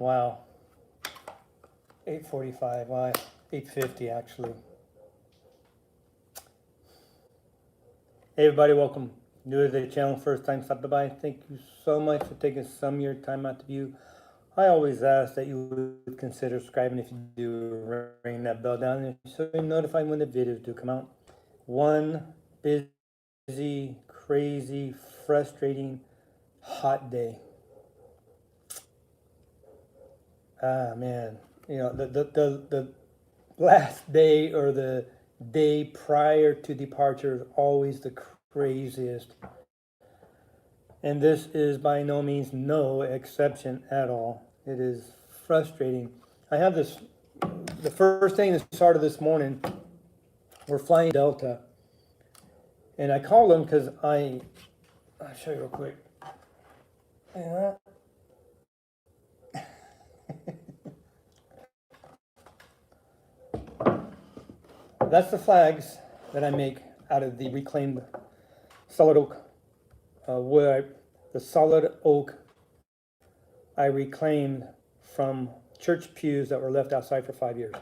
Wow. 8:45. Why? 8:50 actually. Hey everybody, welcome. New to the channel, first time stopping by. Thank you so much for taking some of your time out to view. I always ask that you would consider subscribing. If you do, ring that bell down so you're notified when the videos do come out. One busy, crazy, frustrating, hot day. Ah man, you know, the last day or the day prior to departure is always the craziest. And this is by no means no exception at all. It is frustrating. I have this, the first thing that started this morning, we're flying Delta. And I called them because I'll show you real quick. Yeah. That's the flags that I make out of the reclaimed solid oak wood. The solid oak I reclaimed from church pews that were left outside for 5 years.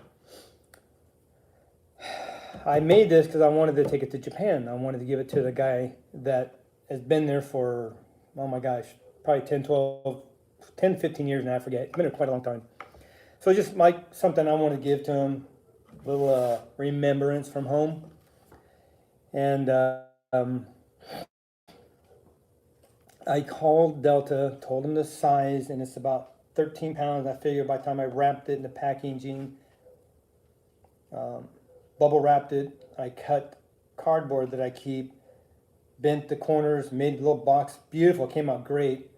I made this because I wanted to take it to Japan. I wanted to give it to the guy that has been there for, oh my gosh, probably 10, 15 years now, I forget. It's been there quite a long time. So just like something I want to give to him, a little remembrance from home. And I called Delta, told him the size, and it's about 13 pounds. I figured by the time I wrapped it in the packaging, bubble wrapped it, I cut cardboard that I keep, bent the corners, made a little box, beautiful, came out great.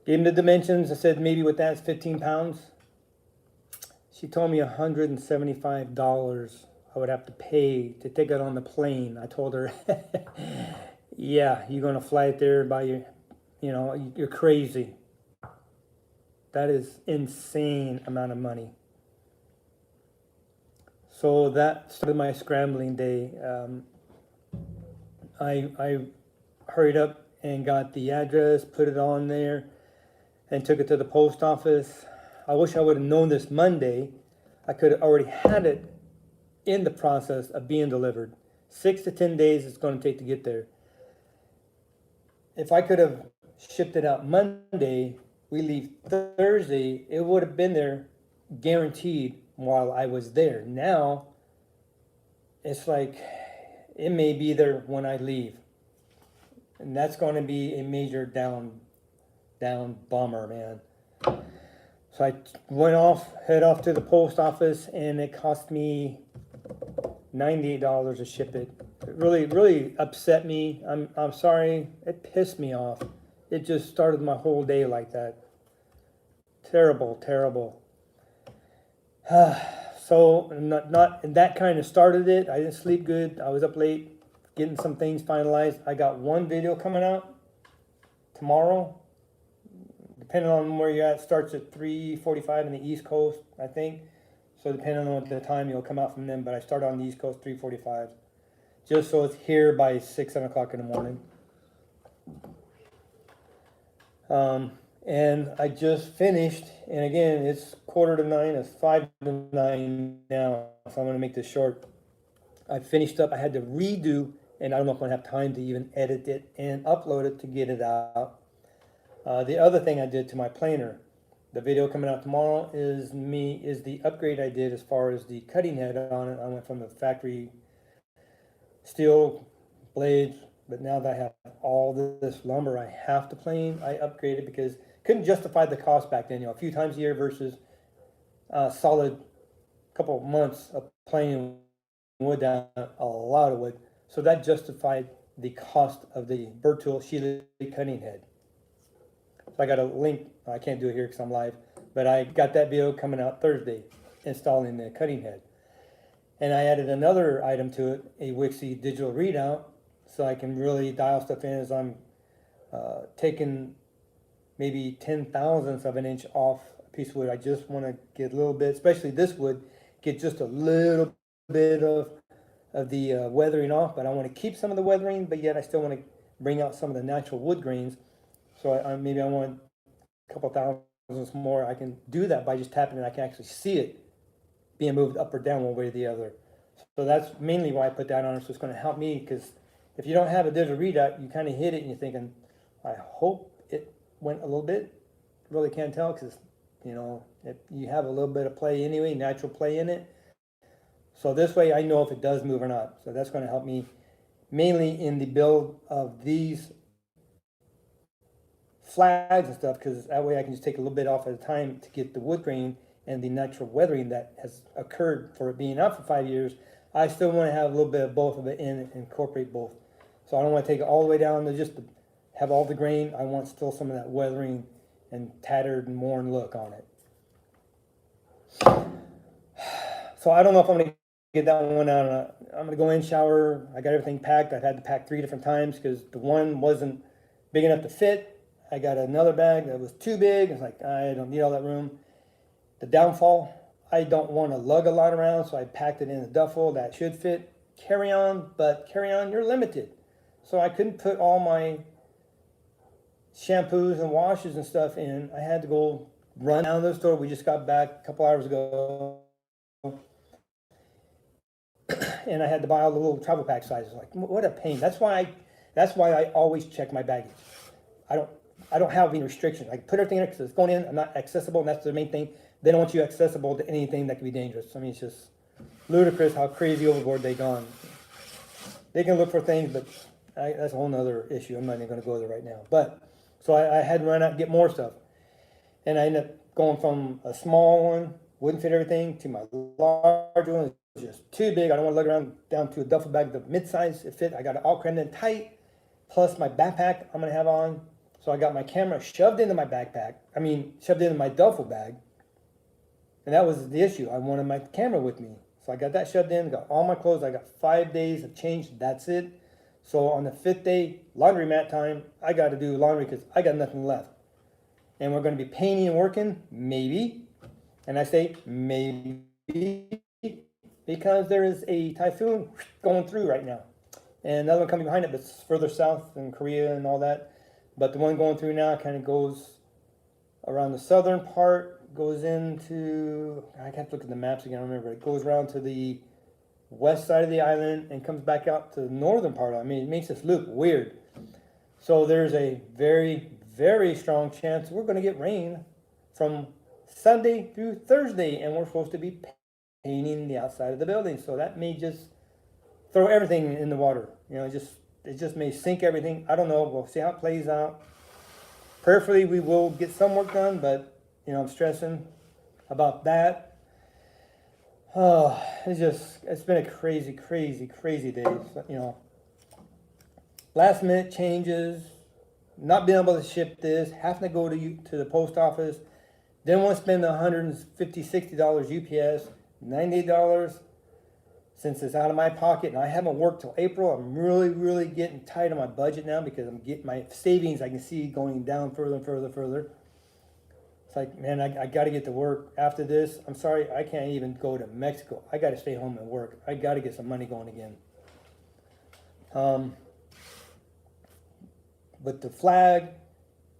Gave him the dimensions. I said maybe with that it's 15 pounds. She told me $175 I would have to pay to take it on the plane. I told her, yeah, you're going to fly it there by your, you know, you're crazy. That is insane amount of money. So that started my scrambling day. I hurried up and got the address, put it on there, and took it to the post office. I wish I would have known this Monday. I could have already had it in the process of being delivered. 6 to 10 days it's going to take to get there. If I could have shipped it out Monday, we leave Thursday, it would have been there guaranteed while I was there. Now, it's like, it may be there when I leave. And that's going to be a major down bummer, man. So I head off to the post office, and it cost me $98 to ship it. It really upset me. I'm sorry. It pissed me off. It just started my whole day like that. Terrible. So not that kind of started it. I didn't sleep good. I was up late getting some things finalized. I got one video coming out tomorrow. Depending on where you're at, it starts at 3:45 in the East Coast, I think. So depending on the time you'll come out from them, but I start on the East Coast 3:45, just so it's here by 6, 7 o'clock in the morning. And I just finished, and again, it's 8:45, it's 8:55 now, so I'm gonna make this short. I finished up, I had to redo, and I don't know if I'm gonna have time to even edit it and upload it to get it out. The other thing I did to my planer, the video coming out tomorrow is the upgrade I did as far as the cutting head on it. I went from the factory steel blades, but now that I have all this lumber I have to plane, I upgraded because couldn't justify the cost back then. You know, a few times a year versus solid couple of months of planing wood down, a lot of wood. So that justified the cost of the bird tool sheath cutting head. So I got a link. I can't do it here because I'm live, but I got that video coming out Thursday, installing the cutting head. And I added another item to it, a Wixie digital readout, so I can really dial stuff in as I'm taking maybe 10,000ths of an inch off a piece of wood. I just want to get a little bit, especially this wood, get just a little bit of the weathering off, but I want to keep some of the weathering, but yet I still want to bring out some of the natural wood grains. So maybe I want a couple more, I can do that by just tapping it. I can actually see it being moved up or down one way or the other. So that's mainly why I put that on. So it's going to help me, because if you don't have a digital readout, you kind of hit it and you're thinking, I hope it went a little bit. Really can't tell, because, you know, if you have a little bit of play anyway, natural play in it. So this way I know if it does move or not. So that's going to help me mainly in the build of these flags and stuff, because that way I can just take a little bit off at a time to get the wood grain and the natural weathering that has occurred for it being out for 5 years. I still want to have a little bit of both of it in and incorporate both. So I don't want to take it all the way down to just to have all the grain. I want still some of that weathering and tattered and worn look on it. So I don't know if I'm going to get that one out. I'm going to go in, shower. I got everything packed. I've had to pack 3 different times because the one wasn't big enough to fit. I got another bag that was too big. It's like, I don't need all that room. The downfall, I don't want to lug a lot around, so I packed it in a duffel that should fit carry-on, but carry-on, you're limited. So I couldn't put all my shampoos and washes and stuff in. I had to go run down to the store. We just got back a couple hours ago. And I had to buy all the little travel pack sizes. Like, what a pain. That's why I always check my baggage. I don't have any restrictions. I put everything in because it's going in. I'm not accessible, and that's the main thing. They don't want you accessible to anything that can be dangerous. I mean, it's just ludicrous how crazy overboard they've gone. They can look for things, but that's a whole nother issue. I'm not even going to go there right now. But so I had to run out and get more stuff, and I ended up going from a small one, wouldn't fit everything, to my large one. It was just too big. I don't want to lug around down to a duffel bag. The mid-size, it fit. I got it all crammed in tight, plus my backpack I'm going to have on. So I got my camera shoved into my backpack. Shoved into my duffel bag. And that was the issue. I wanted my camera with me. So I got that shoved in, got all my clothes. I got 5 days of change. That's it. So on the 5th day, laundromat time, I got to do laundry because I got nothing left. And we're going to be painting and working, maybe. And I say maybe because there is a typhoon going through right now. And another one coming behind it, but it's further south in Korea and all that. But the one going through now kind of goes around the southern part, goes into, I have to look at the maps again, I don't remember. It goes around to the west side of the island and comes back out to the northern part. It makes this loop weird. So there's a very, very strong chance we're going to get rain from Sunday through Thursday, and we're supposed to be painting the outside of the building. So that may just throw everything in the water. It just may sink everything. I don't know. We'll see how it plays out. Prayerfully, we will get some work done, but, I'm stressing about that. Oh, it's been a crazy, crazy, crazy day. Last minute changes, not being able to ship this, having to go to the post office, didn't want to spend $150, $60 UPS, $98. Since it's out of my pocket and I haven't worked till April, I'm really, really getting tight on my budget now because I'm getting my savings, I can see going down further and further and further. It's like, man, I got to get to work after this. I'm sorry, I can't even go to Mexico. I got to stay home and work. I got to get some money going again. But the flag,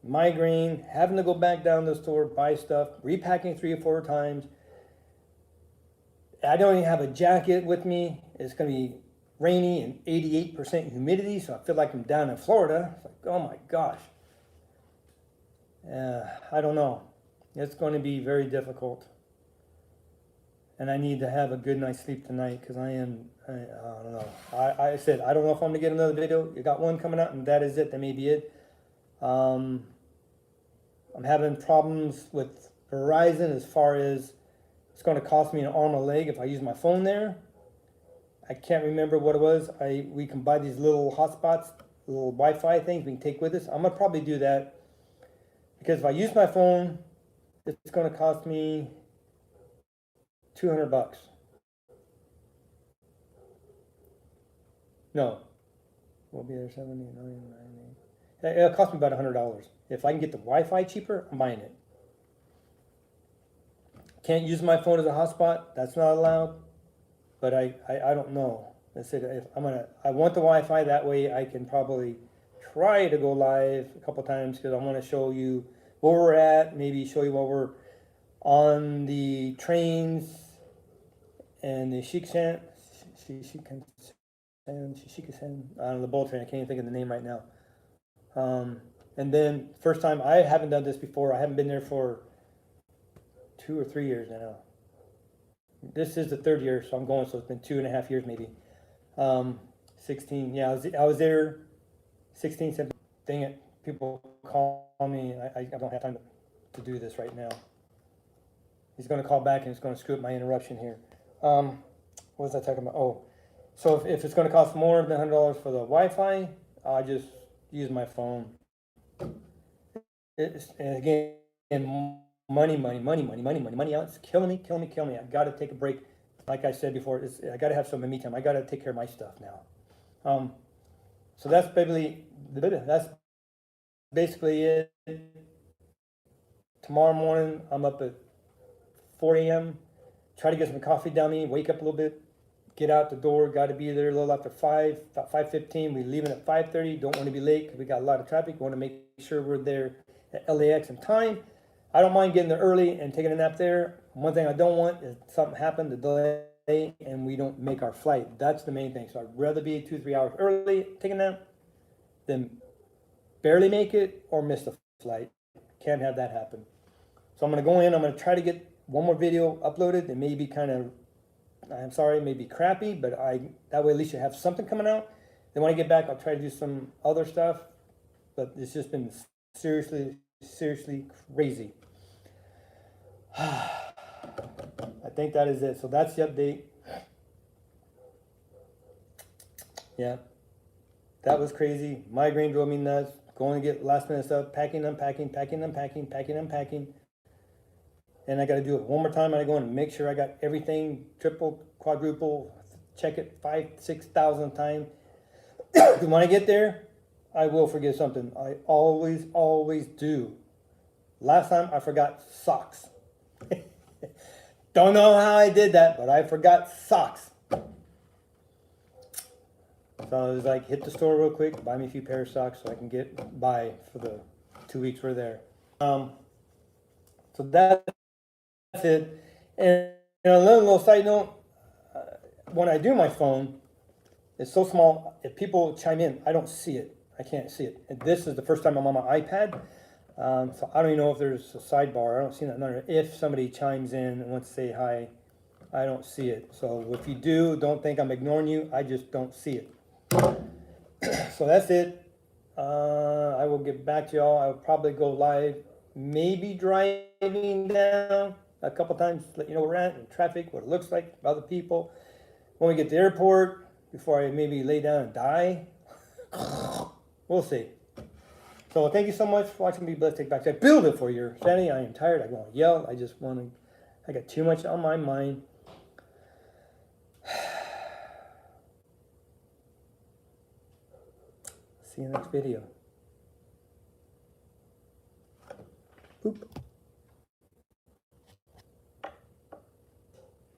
migraine, having to go back down to the store, buy stuff, repacking 3 or 4 times. I don't even have a jacket with me. It's going to be rainy and 88% humidity, so I feel like I'm down in Florida. It's like, oh my gosh. I don't know. It's going to be very difficult. And I need to have a good night's sleep tonight because I don't know. I said, I don't know if I'm going to get another video. You got one coming out and that is it. That may be it. I'm having problems with Verizon as far as it's going to cost me an arm and a leg if I use my phone there. I can't remember what it was. We can buy these little hotspots, little Wi-Fi things we can take with us. I'm going to probably do that because if I use my phone, it's going to cost me $200. No. We'll be there 70, 90, 90. It'll cost me about $100. If I can get the Wi-Fi cheaper, I'm buying it. Can't use my phone as a hotspot. That's not allowed. But I don't know. I said if I want the Wi-Fi, that way I can probably try to go live a couple times because I want to show you where we're at, maybe show you while we're on the trains and the Shiksen, I don't know, the bull train. I can't even think of the name right now. And then first time, I haven't done this before. I haven't been there for 2 or 3 years now. This is the 3rd year, so I'm going. So it's been 2.5 years maybe. 16. Yeah, I was there. 16, 17. Dang it! People call me. I don't have time to do this right now. He's going to call back and it's going to screw up my interruption here. What was I talking about? Oh, so if it's going to cost more than $100 for the Wi-Fi, I just use my phone. And again, money. It's killing me. I got to take a break. Like I said before, I got to have some me time. I got to take care of my stuff now. So that's basically it. Tomorrow morning, I'm up at 4 a.m. Try to get some coffee down me, wake up a little bit, get out the door. Got to be there a little after 5, about 5:15. We're leaving at 5:30. Don't want to be late because we got a lot of traffic. We want to make sure we're there at LAX in time. I don't mind getting there early and taking a nap there. One thing I don't want is something happen to delay and we don't make our flight. That's the main thing. So I'd rather be 2-3 hours early, take a nap, than barely make it or miss the flight. Can't have that happen. So I'm going to go in. I'm going to try to get one more video uploaded. It may be kind of, I'm sorry, it may be crappy, but that way at least you have something coming out. Then when I get back, I'll try to do some other stuff. But it's just been seriously crazy. I think that is it. So that's the update. Yeah, that was crazy. Migraine drove me nuts. Going to get last minute stuff, packing, unpacking. And I got to do it one more time. I go in and make sure I got everything, triple, quadruple, check it 5,000-6,000 times. When I get there, I will forget something. I always do. Last time I forgot socks. Don't know how I did that, but I forgot socks. So I was like, hit the store real quick, buy me a few pair of socks so I can get by for the 2 weeks we're there. So that's it. And a little side note, when I do my phone, it's so small. If people chime in, I don't see it. I can't see it. And this is the first time I'm on my iPad. So I don't even know if there's a sidebar. I don't see that number. If somebody chimes in and wants to say hi, I don't see it. So if you do, don't think I'm ignoring you. I just don't see it. So that's it. I will get back to y'all. I'll probably go live, maybe driving down a couple times, let you know where we're at, in traffic, what it looks like, other people. When we get to the airport, before I maybe lay down and die. We'll see. So thank you so much for watching. Be blessed. Take back. I build it for your sanity. I am tired. I want to yell. I just want to. I got too much on my mind. See you in the next video. Boop.